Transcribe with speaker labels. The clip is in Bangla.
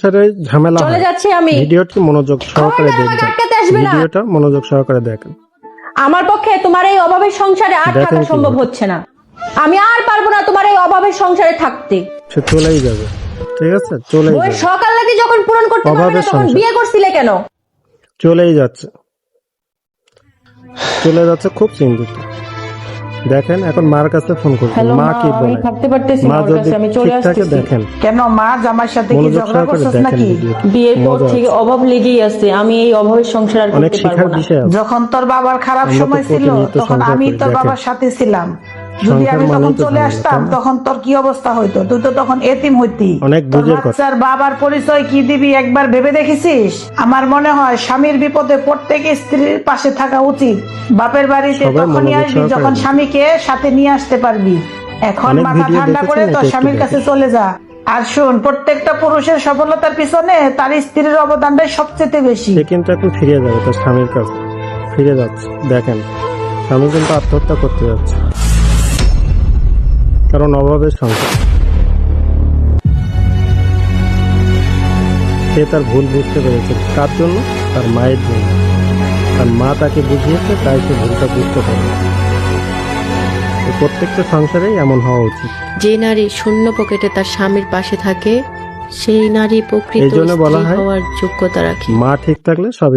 Speaker 1: সংসারে ঝামেলা
Speaker 2: চলে
Speaker 1: হয়।
Speaker 2: যাচ্ছি আমি।
Speaker 1: ভিডিওটি মনোযোগ সহকারে
Speaker 2: খবরদার আমাকে
Speaker 1: দেখবেন।
Speaker 2: আটকাতে আসবে না।
Speaker 1: ভিডিওটা মনোযোগ সহকারে দেখেন।
Speaker 2: আমার পক্ষে তোমার এই অভাবের সংসারে আর
Speaker 1: দেখেন
Speaker 2: থাকা
Speaker 1: কি
Speaker 2: সম্ভব
Speaker 1: হয়।
Speaker 2: হচ্ছে না। আমি আর পারবো না তোমার এই অভাবের সংসারে থাকতে।
Speaker 1: সে চলেই যাবে, ঠিক আছে, চলেই
Speaker 2: বইয়ের
Speaker 1: যাবে।
Speaker 2: সকাল লাগি যখন পূরণ করতে পারবে না
Speaker 1: অভাবের
Speaker 2: তখন
Speaker 1: সংসার।
Speaker 2: বিয়ে করছিলে কেন?
Speaker 1: চলেই যাচ্ছে, চলে যাচ্ছে, খুব চিন্তিত। দেখেন এখন মার কাছে ফোন করছেন,
Speaker 2: হ্যালো
Speaker 1: মা
Speaker 2: মা,
Speaker 1: কি
Speaker 2: আমি
Speaker 1: বলে।
Speaker 2: থাকতে পারতেছি
Speaker 1: মা
Speaker 2: না ওর
Speaker 1: যদি
Speaker 2: কাছে, আমি চলে
Speaker 1: ঠিক থাকে
Speaker 2: আসতেছি।
Speaker 1: দেখেন,
Speaker 3: কেন মা জামার সাথে কি
Speaker 1: মনোযোগ
Speaker 3: ঝগড়া
Speaker 1: সহকারে
Speaker 3: করছিস
Speaker 1: দেখেন
Speaker 3: নাকি?
Speaker 1: ভিডিওটি।
Speaker 2: বিয়ের পর
Speaker 1: মজা
Speaker 2: থেকে
Speaker 1: আছে।
Speaker 2: অভাব লেগেই আছে, আমি এই অভাবের সংসার আর
Speaker 1: অনেক
Speaker 2: করতে পারবো
Speaker 1: শিখার
Speaker 2: না।
Speaker 1: বিষয় আছে।
Speaker 3: যখন তোর বাবার খারাপ
Speaker 1: আমরা তো
Speaker 3: সময় ছিল
Speaker 1: প্রতিনিয়ত
Speaker 3: তখন
Speaker 1: সংসার
Speaker 3: আমি
Speaker 1: করি,
Speaker 3: তোর
Speaker 1: দেখেন।
Speaker 3: বাবার সাথে ছিলাম। যদি
Speaker 1: সংসার
Speaker 3: আমি তখন
Speaker 1: মানেই তো
Speaker 3: চলে
Speaker 1: ঝামেলা,
Speaker 3: আসতাম
Speaker 1: তাই না?
Speaker 3: তখন তোর কি অবস্থা হইতো? তুই তো তখন এতিম হইতি।
Speaker 1: অনেক
Speaker 3: তোর
Speaker 1: বুঝের কথা।
Speaker 3: বাচ্চার বাবার পরিচয় কি দিবি একবার ভেবে দেখেছিস? আমার মনে হয় স্বামীর বিপদে প্রত্যেক স্ত্রীর পাশে থাকা উচিত। বাপের বাড়িতে
Speaker 1: সবাই
Speaker 3: তখনই
Speaker 1: মনোযোগ
Speaker 3: আসবি
Speaker 1: সহকারে
Speaker 3: যখন
Speaker 1: দেখেন।
Speaker 3: স্বামীকে সাথে নিয়ে আসতে পারবি। এখন
Speaker 1: অনেক
Speaker 3: মাথা
Speaker 1: ভিডিও
Speaker 3: ঠান্ডা করে
Speaker 1: দেখেছেন,
Speaker 3: তোর
Speaker 1: এটা একটু
Speaker 3: স্বামীর কাছে
Speaker 1: দেখেন।
Speaker 3: চলে যা। আর শোন, প্রত্যেকটা পুরুষের সফলতার পিছনে তার স্ত্রীর অবদানটাই সবচেয়ে বেশি।
Speaker 1: সে কিন্তু এখন ফিরে যাবে তার স্বামীর কাছে, ফিরে যাচ্ছে। দেখেন স্বামী কিন্তু আত্মহত্যা করতে যাচ্ছে, কারণ অভাবের সংসার। সে তার ভুল বুঝতে পেরেছে, কার জন্য? তার মায়ের জন্য। তার মা তাকে বুঝিয়েছে, তাই সে ভুলটা বুঝতে পারে। প্রত্যেকটা সংসারেই এমন হওয়া উচিত।
Speaker 4: যে নারী শূন্য পকেটে তার স্বামীর পাশে থাকে সেই নারী প্রকৃত
Speaker 1: এই জন্য বলা
Speaker 4: স্ত্রী
Speaker 1: হয়,
Speaker 4: হওয়ার যোগ্যতা রাখে।
Speaker 1: মা ঠিক থাকলে সবই